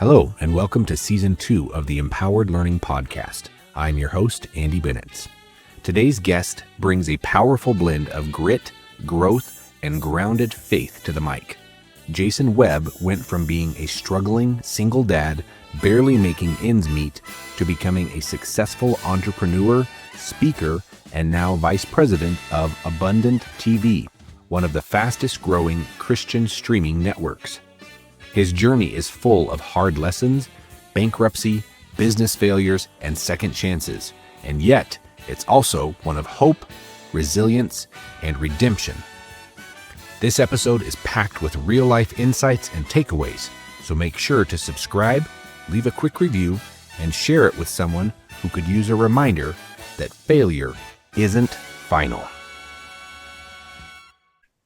Hello, and welcome to Season 2 of the Empowered Learning Podcast. I'm your host, Andy Bennetts. Today's guest brings a powerful blend of grit, growth, and grounded faith to the mic. Jason Webb went from being a struggling single dad, barely making ends meet, to becoming a successful entrepreneur, speaker, and now vice president of Abundant TV, one of the fastest growing Christian streaming networks. His journey is full of hard lessons, bankruptcy, business failures, and second chances. And yet, it's also one of hope, resilience, and redemption. This episode is packed with real-life insights and takeaways, so make sure to subscribe, leave a quick review, and share it with someone who could use a reminder that failure isn't final.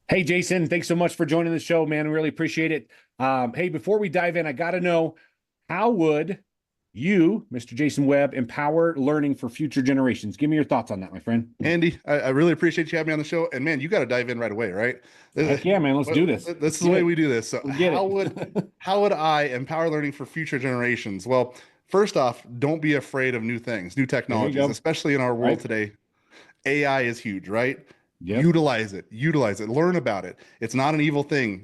Hey, Jason, thanks so much for joining the show, man. We really appreciate it. Hey, before we dive in, I got to know, how would you, Mr. Jason Webb, empower learning for future generations? Give me your thoughts on that, my friend. Andy, I really appreciate you having me on the show. And man, you got to dive in right away, right? Heck yeah, man. Let's do this. This is the way we do this. So how would I empower learning for future generations? Well, first off, don't be afraid of new things, new technologies, especially in our world today. AI is huge, right? Yep. Utilize it, learn about it. It's not an evil thing.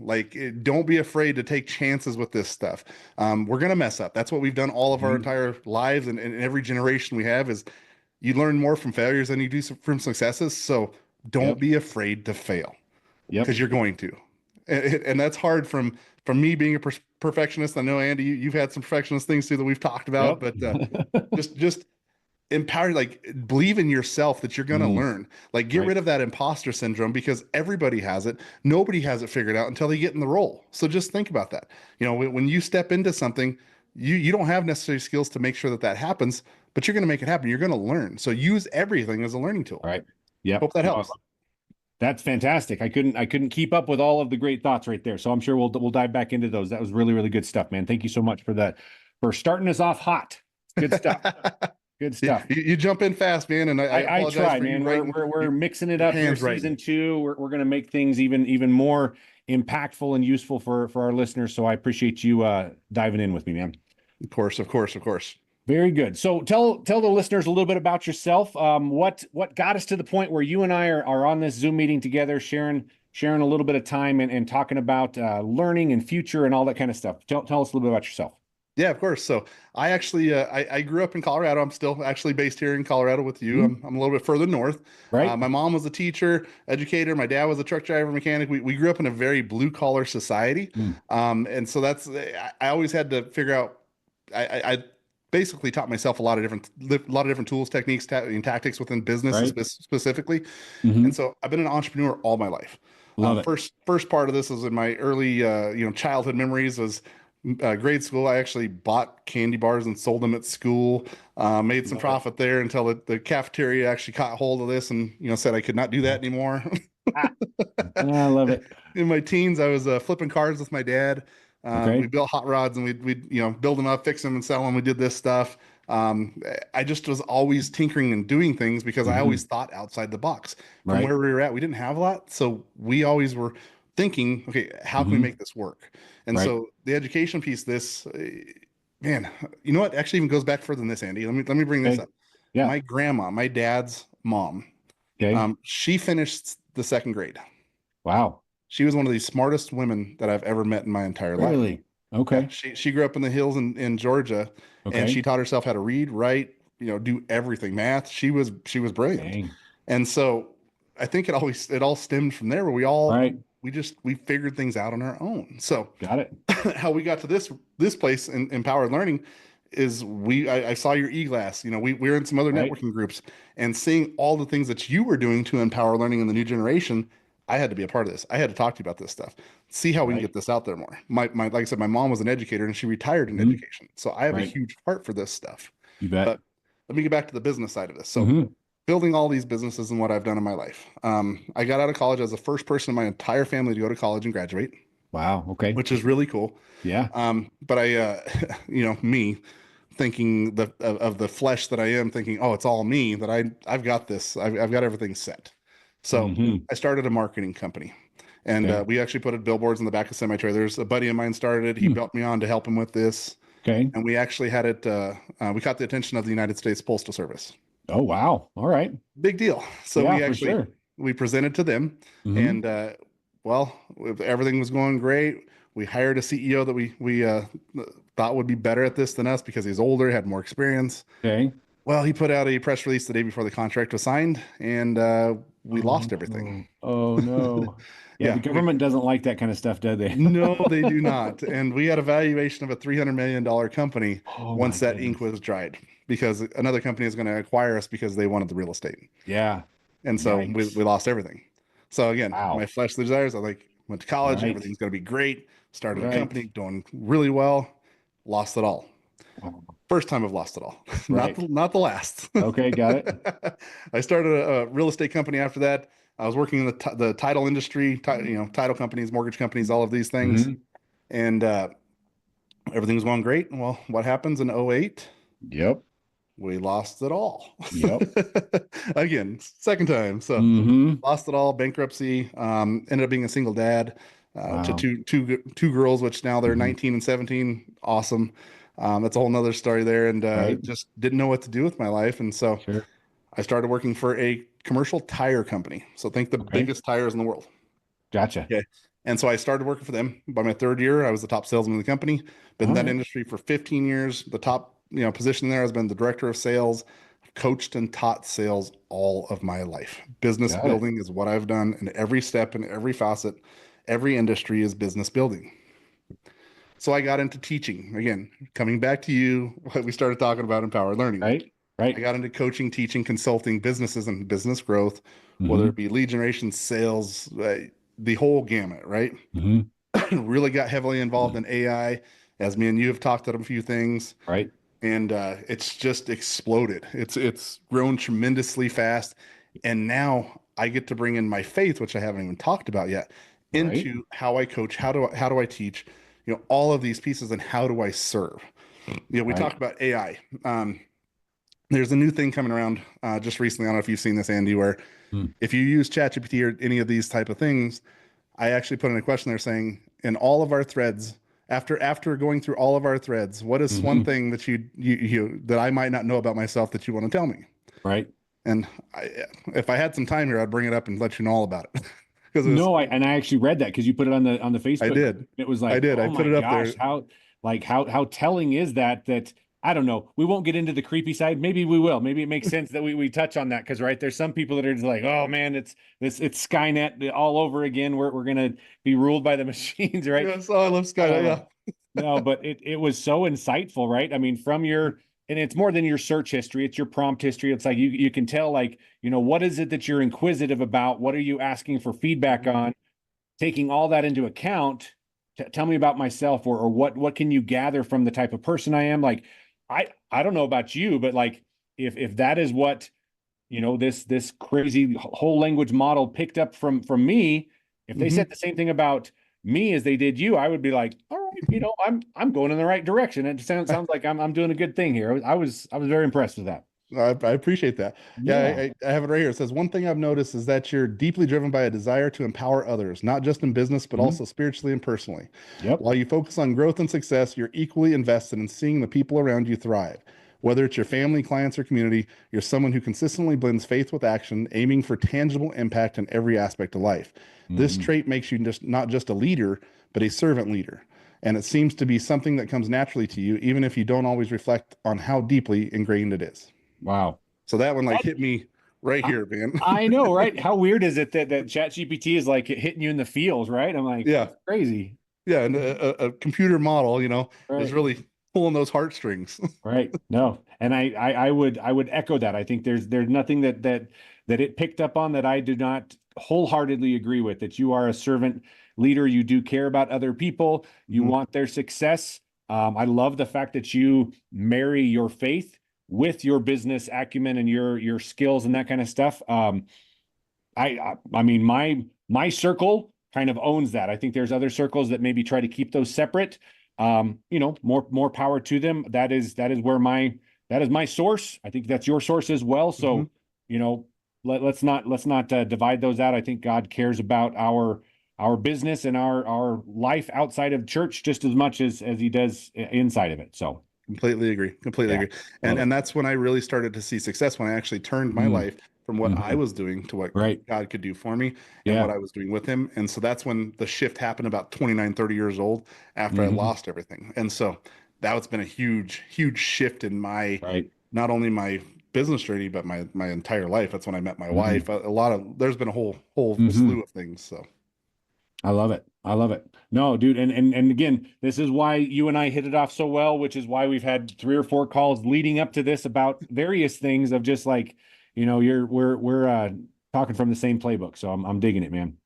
Don't be afraid to take chances with this stuff. We're going to mess up. That's what we've done all of our entire lives. And every generation we have is you learn more from failures than you do from successes. So don't be afraid to fail because you're going to. And that's hard from me being a perfectionist. I know, Andy, you've had some perfectionist things too that we've talked about, but just empower, believe in yourself that you're going to learn, get rid of that imposter syndrome, because everybody has it. Nobody has it figured out until they get in the role. So just think about that. When you step into something, you don't have necessary skills to make sure that happens, but you're going to make it happen. You're going to learn. So use everything as a learning tool. Right. Yeah. Hope that helps. That's fantastic. I couldn't keep up with all of the great thoughts right there. So I'm sure we'll dive back into those. That was really, really good stuff, man. Thank you so much for that, for starting us off hot. Good stuff. Good stuff. You jump in fast, man, and I try, man. We're mixing it up for season 2. We're going to make things even more impactful and useful for our listeners. So I appreciate you diving in with me, man. Of course. Very good. So tell the listeners a little bit about yourself. What got us to the point where you and I are on this Zoom meeting together, sharing a little bit of time and talking about learning and future and all that kind of stuff. Tell us a little bit about yourself. Yeah, of course. So I actually, I grew up in Colorado. I'm still actually based here in Colorado with you. I'm a little bit further north. Right. My mom was a teacher, educator. My dad was a truck driver, mechanic. We grew up in a very blue collar society. And so I always had to figure out, I basically taught myself a lot of different tools, techniques, and tactics within business specifically. And so I've been an entrepreneur all my life. Love it. First part of this was in my early, childhood memories was grade school. I actually bought candy bars and sold them at school, made some profit there until the cafeteria actually caught hold of this and, said I could not do that anymore. I love it. In my teens, I was flipping cars with my dad. We built hot rods and we'd build them up, fix them and sell them. We did this stuff. I just was always tinkering and doing things because I always thought outside the box from where we were at. We didn't have a lot. So we always were thinking, okay, how can we make this work? And so the education piece, man, you know what? Actually even goes back further than this, Andy. Let me bring this up. Yeah. My grandma, my dad's mom, she finished the 2nd grade. Wow. She was one of the smartest women that I've ever met in my entire life. Really? Okay. She grew up in the hills in Georgia, and she taught herself how to read, write, do everything, math. She was brilliant. Dang. And so I think it all stemmed from there, where we all we figured things out on our own. So got it. How we got to this place in Empowered Learning is I saw your e-glass. We were in some other networking groups, and seeing all the things that you were doing to empower learning in the new generation, I had to be a part of this. I had to talk to you about this stuff. See how we can get this out there more. My like I said, my mom was an educator and she retired in education. So I have a huge heart for this stuff. You bet. But let me get back to the business side of this. So building all these businesses and what I've done in my life. I got out of college as the first person in my entire family to go to college and graduate. Wow. Okay. Which is really cool. Yeah. But I, me thinking of the flesh that I am, thinking, oh, it's all me, that I've got this. I've got everything set. So I started a marketing company, and we actually put billboards in the back of semi-trailers. A buddy of mine started it. He brought me on to help him with this. Okay. And we actually had it, we caught the attention of the United States Postal Service. Oh, wow. All right. Big deal. So Yeah, we for actually, sure. we presented to them, and well, everything was going great. We hired a CEO that we thought would be better at this than us because he's older, had more experience. Okay. Well, he put out a press release the day before the contract was signed, and we lost everything. Oh, no. Yeah, the Yeah, government doesn't like that kind of stuff, do they? no, they do not. And we had a valuation of a $300 million company Oh, my once that ink goodness. was dried because another company is going to acquire us because they wanted the real estate. Yeah. And so we Yikes. lost everything. So again, my Wow. fleshly desires, I went to college, Right. everything's going to be great. Started a Right. company doing really well, lost it all. First time I've lost it all. Right. Not the last. Okay, got it. I started a real estate company after that. I was working in the title industry, title companies, mortgage companies, all of these things. And everything was going great. Well, what happens in '08? Yep. We lost it all. Yep. Again, second time. So lost it all, bankruptcy, ended up being a single dad to Wow. two girls, which now they're 19 and 17. Awesome. That's a whole nother story there. And Right. just didn't know what to do with my life. And so Sure. I started working for a commercial tire company. So think the Okay. biggest tires in the world. Gotcha. Okay. And so I started working for them. By my third year, I was the top salesman in the company. Been in that industry for 15 years. The top, position there has been the director of sales. I've coached and taught sales all of my life. Business Got it. building is what I've done in every step, in every facet. Every industry is business building. So I got into teaching. Again, coming back to you, what we started talking about empowered learning. Right. Right. I got into coaching, teaching, consulting, businesses and business growth, whether it be lead generation, sales, the whole gamut, right? Really got heavily involved in AI, as me and you have talked about a few things, Right. and it's just exploded. It's grown tremendously fast, and now I get to bring in my faith, which I haven't even talked about yet, into how I coach, how do I teach, all of these pieces, and how do I serve? We talked about AI. There's a new thing coming around just recently. I don't know if you've seen this, Andy, where if you use ChatGPT or any of these type of things, I actually put in a question there saying, in all of our threads, after going through all of our threads, what is one thing that you that I might not know about myself that you want to tell me? Right. And if I had some time here, I'd bring it up and let you know all about it. No, I actually read that because you put it on the Facebook. I did. It was like, I did. oh I put my it up gosh, there. how telling is that I don't know. We won't get into the creepy side. Maybe we will. Maybe it makes sense that we touch on that because there's some people that are just like, oh man, it's Skynet all over again. We're gonna be ruled by the machines, right? Yes, I love Skynet. Yeah. No, but it was so insightful, right? I mean, and it's more than your search history, it's your prompt history. It's like you can tell, like, what is it that you're inquisitive about? What are you asking for feedback on? Taking all that into account, tell me about myself, or what can you gather from the type of person I am? Like, I don't know about you, but like if that is what this crazy whole language model picked up from me, if they said the same thing about me as they did you, I would be like, all right, I'm going in the right direction. It sounds like I'm doing a good thing here. I was very impressed with that. I appreciate that. Yeah, I have it right here. It says, one thing I've noticed is that you're deeply driven by a desire to empower others, not just in business, but also spiritually and personally. Yep. While you focus on growth and success, you're equally invested in seeing the people around you thrive. Whether it's your family, clients, or community, you're someone who consistently blends faith with action, aiming for tangible impact in every aspect of life. This trait makes you not just a leader, but a servant leader. And it seems to be something that comes naturally to you, even if you don't always reflect on how deeply ingrained it is. Wow. So that one hit me right here, man. I know, right? How weird is it that ChatGPT is like hitting you in the feels, right? I'm like, yeah, that's crazy. Yeah, and a computer model, is really pulling those heartstrings. Right. No, and I would echo that. I think there's nothing that it picked up on that I do not wholeheartedly agree with. That you are a servant leader. You do care about other people. You want their success. I love the fact that you marry your faith with your business acumen and your skills and that kind of stuff. I mean, my circle kind of owns that. I think there's other circles that maybe try to keep those separate. More power to them. That is where that is my source. I think that's your source as well. So, let's not divide those out. I think God cares about our our business and our life outside of church just as much as he does inside of it. So completely agree. And that's when I really started to see success, when I actually turned my life from what I was doing to what God could do for me and what I was doing with him. And so that's when the shift happened, about 29, 30 years old, after I lost everything. And so that's been a huge shift in my, not only my business journey, but my entire life. That's when I met my wife. There's been a whole slew of things. So I love it. No, dude. And again, this is why you and I hit it off so well, which is why we've had 3 or 4 calls leading up to this about various things of just like, we're talking from the same playbook. So I'm digging it, man.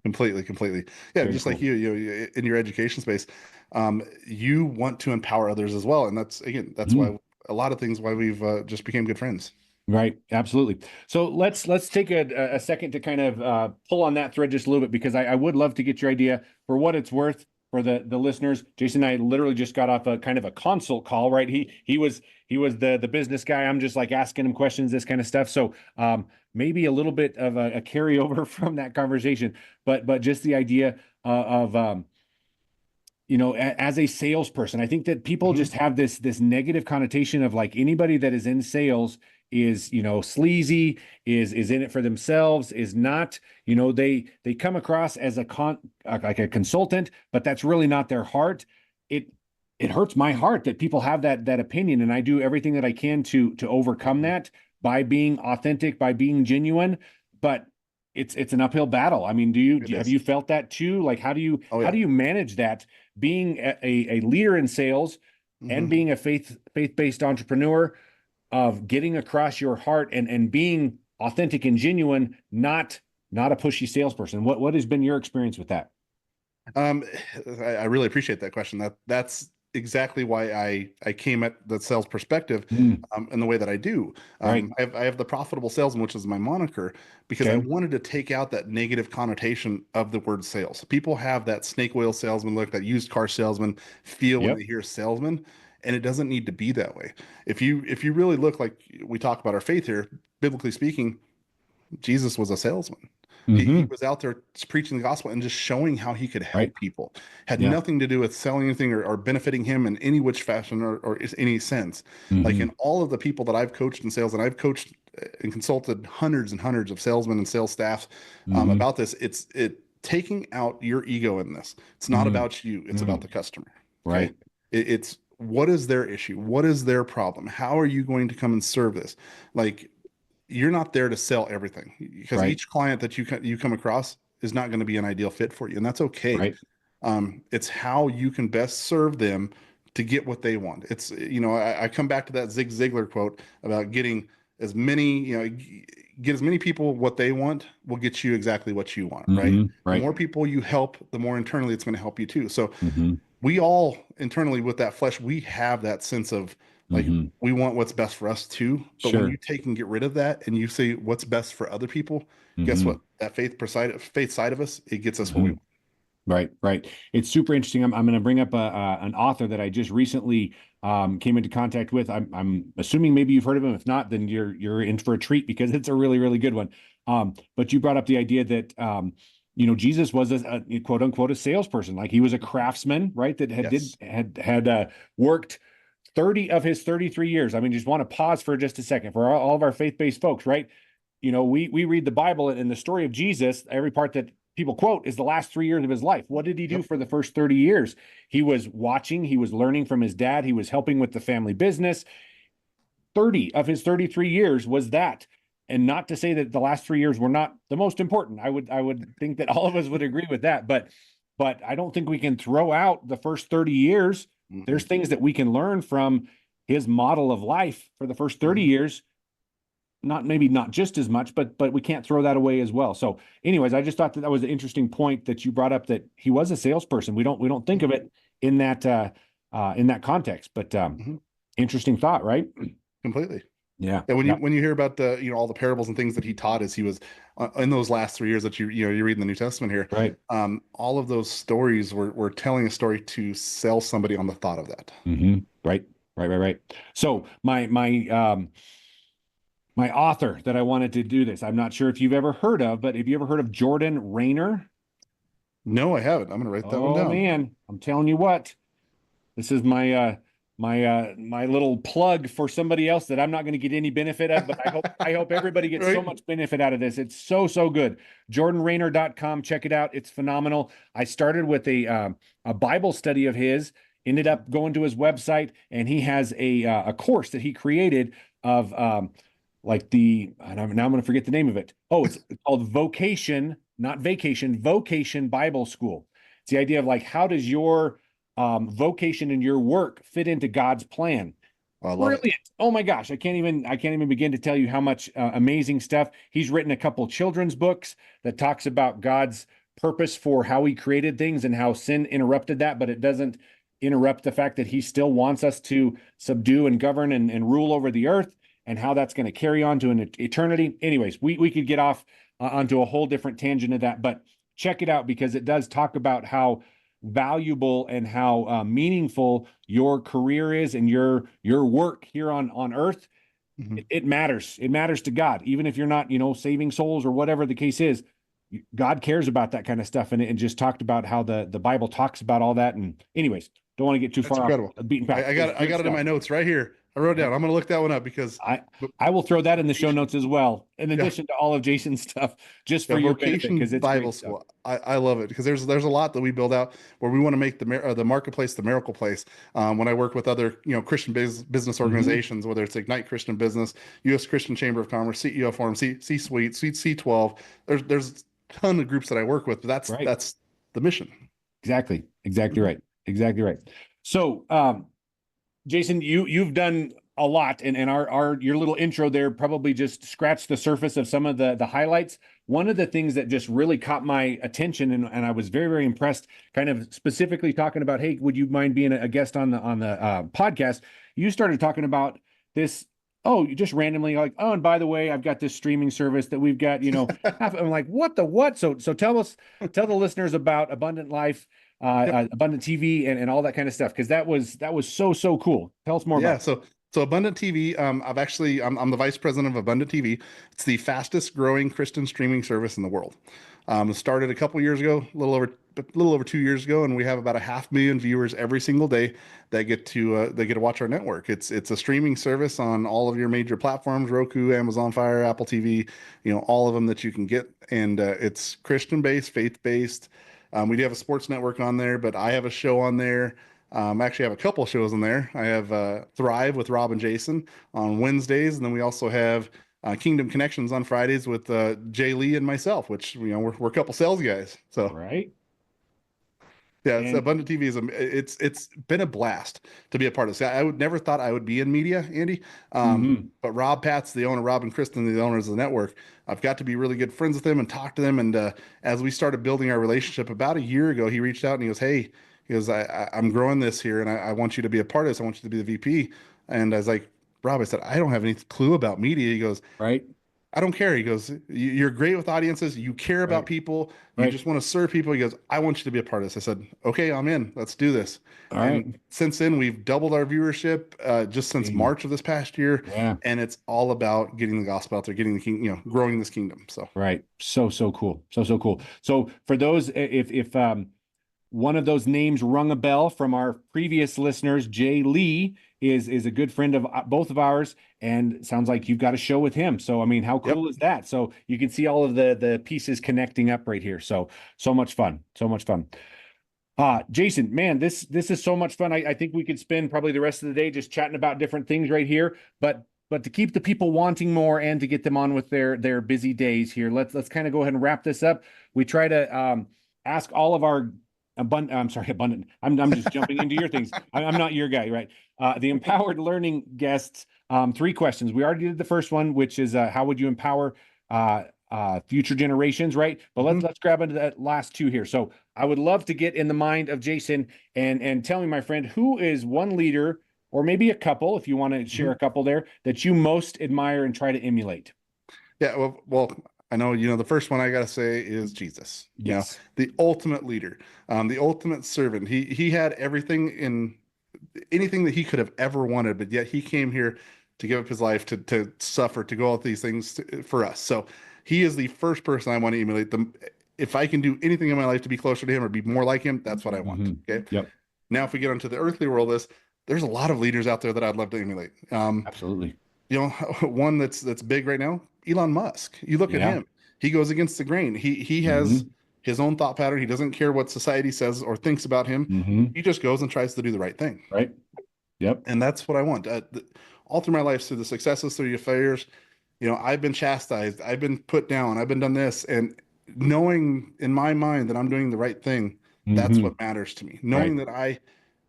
Completely. Yeah. Very just cool. Like you in your education space, you want to empower others as well. And that's why a lot of things, why we've just became good friends. Right. Absolutely. So let's take a second to kind of pull on that thread just a little bit, because I would love to get your idea for what it's worth for the listeners. Jason and I literally just got off a kind of a consult call, right? He was the business guy. I'm just like asking him questions, this kind of stuff. So maybe a little bit of a carryover from that conversation, but just the idea of as a salesperson, I think that people just have this negative connotation of like anybody that is in sales is, sleazy, is in it for themselves, is not, they come across as like a consultant, but that's really not their heart. It hurts my heart that people have that opinion, and I do everything that I can to overcome that by being authentic, by being genuine, but it's an uphill battle. I mean, have you felt that too? Like, how do you manage that, being a leader in sales and being a faith-based entrepreneur, of getting across your heart and being authentic and genuine, not a pushy salesperson? What has been your experience with that? I really appreciate that question. That's exactly why I came at the sales perspective in the way that I do. I have the profitable salesman, which is my moniker, because I wanted to take out that negative connotation of the word sales. People have that snake oil salesman look, that used car salesman feel when they hear salesman, and it doesn't need to be that way. If you really look, like we talk about our faith here, biblically speaking, Jesus was a salesman. He was out there preaching the gospel and just showing how he could help people. Had nothing to do with selling anything or benefiting him in any which fashion or any sense. Like, in all of the people that I've coached in sales, and I've coached and consulted hundreds and hundreds of salesmen and sales staff about this, it's taking out your ego in this. It's not about you. It's about the customer. Okay? It's what is their issue? What is their problem? How are you going to come and serve this? Like, you're not there to sell everything, because each client that you come across is not going to be an ideal fit for you, and that's okay. It's how you can best serve them to get what they want. It's, I come back to that Zig Ziglar quote about getting as many, get as many people what they want will get you exactly what you want, right? The more people you help, the more internally it's going to help you too. So we all internally, with that flesh, we have that sense of like, we want what's best for us too. But when you take and get rid of that and you say what's best for other people, guess what? That faith side of us, it gets us what we want. Right. It's super interesting. I'm going to bring up an author that I just recently came into contact with. I'm assuming maybe you've heard of him. If not, then you're in for a treat, because it's a really, really good one. But you brought up the idea that Jesus was a quote unquote a salesperson. Like, he was a craftsman, right? That had worked 30 of his 33 years. I mean, just want to pause for just a second for all of our faith-based folks, right? We read the Bible, and the story of Jesus, every part that people quote is the last 3 years of his life. What did he do for the first 30 years? He was watching, he was learning from his dad, he was helping with the family business. 30 of his 33 years was that. And not to say that the last 3 years were not the most important. I would think that all of us would agree with that, but I don't think we can throw out the first 30 years. There's things that we can learn from his model of life for the first 30 years. Maybe not just as much, but we can't throw that away as well. So anyways, I just thought that was an interesting point that you brought up, that he was a salesperson. We don't think of it in that context, but interesting thought, right? Completely. Yeah. And when you hear about the all the parables and things that he taught as he was in those last 3 years that you read in the New Testament here, right? All of those stories were telling a story to sell somebody on the thought of that. Right. So my author that I wanted to do this, I'm not sure if you've ever heard of, but have you ever heard of Jordan Raynor? No, I haven't. I'm going to write that one down. Oh man, I'm telling you what, this is my little plug for somebody else that I'm not going to get any benefit of, but I hope everybody gets Right? so much benefit out of this. It's so good. JordanRainer.com. Check it out. It's phenomenal. I started with a Bible study of his, ended up going to his website, and he has a course that he created of like now I'm going to forget the name of it. Oh, it's called Vocation, not Vacation, Vocation Bible School. It's the idea of like, how does your vocation and your work fit into God's plan? I love it. Oh my gosh, I can't even begin to tell you how much amazing stuff. He's written a couple children's books that talks about God's purpose for how he created things and how sin interrupted that, but it doesn't interrupt the fact that he still wants us to subdue and govern and rule over the earth, and how that's going to carry on to an eternity. Anyways, we could get off onto a whole different tangent of that, but check it out because it does talk about how valuable and how meaningful your career is and your work here on earth. Mm-hmm. It matters. It matters to God, even if you're not, saving souls or whatever the case is. God cares about that kind of stuff, and it just talked about how the Bible talks about all that. And anyways, don't want to get too far off the beaten path. I got it in my notes right here. I wrote it down. I'm going to look that one up because I will throw that in the show notes as well, in addition to all of Jason's stuff, just for your benefit, because it's Bible school. I love it because there's a lot that we build out where we want to make the marketplace the miracle place. When I work with other Christian business organizations, whether it's Ignite Christian Business, U.S. Christian Chamber of Commerce, CEO Forum, C-Suite, C12, there's a ton of groups that I work with. But that's the mission. Exactly right. So, Jason, you've done a lot, and your little intro there probably just scratched the surface of some of the highlights. One of the things that just really caught my attention, and I was very, very impressed, kind of specifically talking about, hey, would you mind being a guest on the podcast? You started talking about this. Oh, you just randomly like, oh, and by the way, I've got this streaming service that we've got. I'm like, what the what? So tell the listeners about Abundant Life. Abundant TV and all that kind of stuff, because that was so cool. Tell us more about it. So Abundant TV, I'm the vice president of Abundant TV. It's the fastest growing Christian streaming service in the world. It started a couple years ago, a little over 2 years ago, and we have about 500,000 viewers every single day that get to watch our network. It's a streaming service on all of your major platforms: Roku, Amazon Fire, Apple TV, all of them that you can get, and it's Christian based, faith based. We do have a sports network on there, but I have a show on there. Actually, I have a couple shows on there. I have Thrive with Rob and Jason on Wednesdays, and then we also have Kingdom Connections on Fridays with Jay Lee and myself, which we're a couple sales guys. So right. Yeah, Abundant TV it's been a blast to be a part of this. I would never thought I would be in media, Andy. But Rob Pat's the owner, Rob and Kristen, the owners of the network. I've got to be really good friends with them and talk to them. And as we started building our relationship about a year ago, he reached out and he goes, "Hey," he goes, I'm growing this here, and I want you to be a part of this. I want you to be the VP. And I was like, Rob, I said, I don't have any clue about media. He goes, right. I don't care. He goes, you're great with audiences. You care about people. You just want to serve people. He goes, I want you to be a part of this. I said, okay, I'm in. Let's do this. And since then, we've doubled our viewership just since March of this past year. Yeah. And it's all about getting the gospel out there, getting the king, growing this kingdom. So right. So cool. So cool. So for those, if one of those names rung a bell from our previous listeners, Jay Lee is a good friend of both of ours, and sounds like you've got a show with him. So, I mean, how cool is that? So you can see all of the pieces connecting up right here. So much fun. Jason, man, this is so much fun. I think we could spend probably the rest of the day just chatting about different things right here, but to keep the people wanting more and to get them on with their busy days here, let's kind of go ahead and wrap this up. We try to ask all of our abundant. I'm just jumping into your things. I'm not your guy, right? The empowered learning guests, 3 questions. We already did the first one, which is how would you empower future generations, right? But let's grab into that last 2 here. So I would love to get in the mind of Jason and tell me, my friend, who is one leader, or maybe a couple, if you want to share a couple there, that you most admire and try to emulate. Yeah, well, I know, the first one I got to say is Jesus. Yes. The ultimate leader, the ultimate servant. He had anything that he could have ever wanted, but yet he came here to give up his life, to suffer, to go out these things for us. So he is the first person I want to emulate. if I can do anything in my life to be closer to him or be more like him, that's what I want. Okay. Yep. Now, if we get onto the earthly world, there's a lot of leaders out there that I'd love to emulate. Absolutely. One that's big right now, Elon Musk. You look at him; he goes against the grain. He has his own thought pattern. He doesn't care what society says or thinks about him. He just goes and tries to do the right thing. Right. Yep. And that's what I want. All through my life, through the successes, through the failures, I've been chastised, I've been put down, I've been done this, and knowing in my mind that I'm doing the right thing, that's what matters to me. Knowing that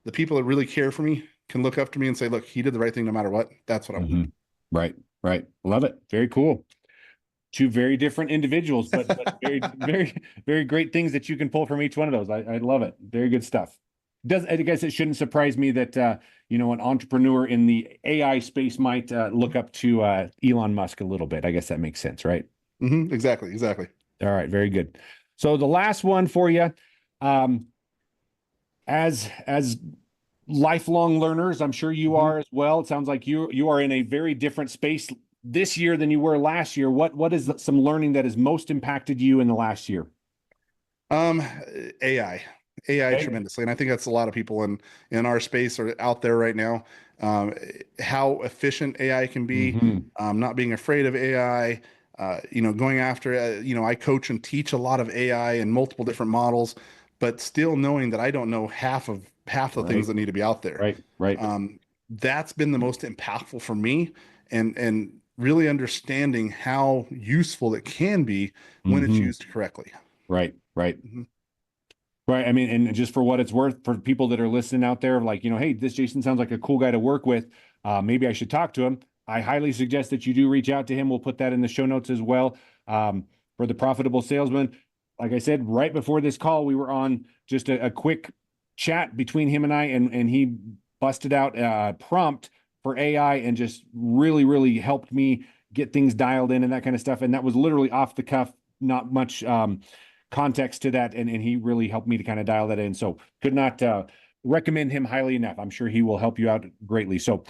the people that really care for me can look up to me and say, look, he did the right thing no matter what. That's what I want. Right. Right. Love it. Very cool. Two very different individuals, but very, very, very great things that you can pull from each one of those. I love it. Very good stuff. I guess it shouldn't surprise me that, an entrepreneur in the AI space might look up to Elon Musk a little bit. I guess that makes sense, right? Exactly. All right. Very good. So the last one for you, as lifelong learners, I'm sure you are as well. It sounds like you are in a very different space this year than you were last year. What is some learning that has most impacted you in the last year? AI tremendously. And I think that's a lot of people in our space are out there right now. How efficient AI can be, not being afraid of AI, going after, I coach and teach a lot of AI and multiple different models, but still knowing that I don't know half the things that need to be out there. Right. That's been the most impactful for me, and really understanding how useful it can be when it's used correctly. Right. Right. I mean, and just for what it's worth, for people that are listening out there, like, hey, this Jason sounds like a cool guy to work with. Maybe I should talk to him. I highly suggest that you do reach out to him. We'll put that in the show notes as well. For the Profitable Salesman, like I said, right before this call, we were on just a quick chat between him and I, and he busted out a prompt for AI and just really, really helped me get things dialed in and that kind of stuff. And that was literally off the cuff, not much context to that, and he really helped me to kind of dial that in. So could not recommend him highly enough. I'm sure he will help you out greatly. So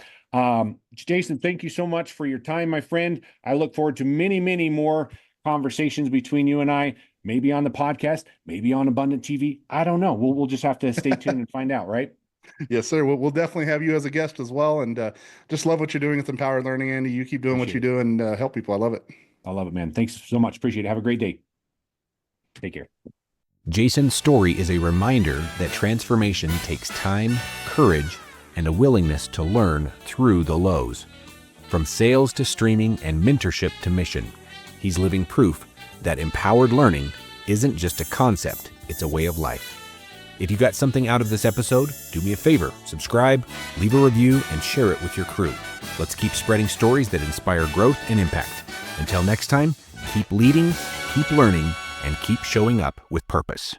Jason, thank you so much for your time, my friend. I look forward to many, many more conversations between you and I, maybe on the podcast, maybe on Abundant TV. I don't know. We'll just have to stay tuned and find out, right? Yes, sir. We'll definitely have you as a guest as well. And just love what you're doing with Empowered Learning, Andy. You keep doing what you do and help people. I love it. I love it, man. Thanks so much. Appreciate it. Have a great day. Take care. Jason's story is a reminder that transformation takes time, courage, and a willingness to learn through the lows. From sales to streaming and mentorship to mission, he's living proof that empowered learning isn't just a concept, it's a way of life. If you got something out of this episode, do me a favor, subscribe, leave a review, and share it with your crew. Let's keep spreading stories that inspire growth and impact. Until next time, keep leading, keep learning, and keep showing up with purpose.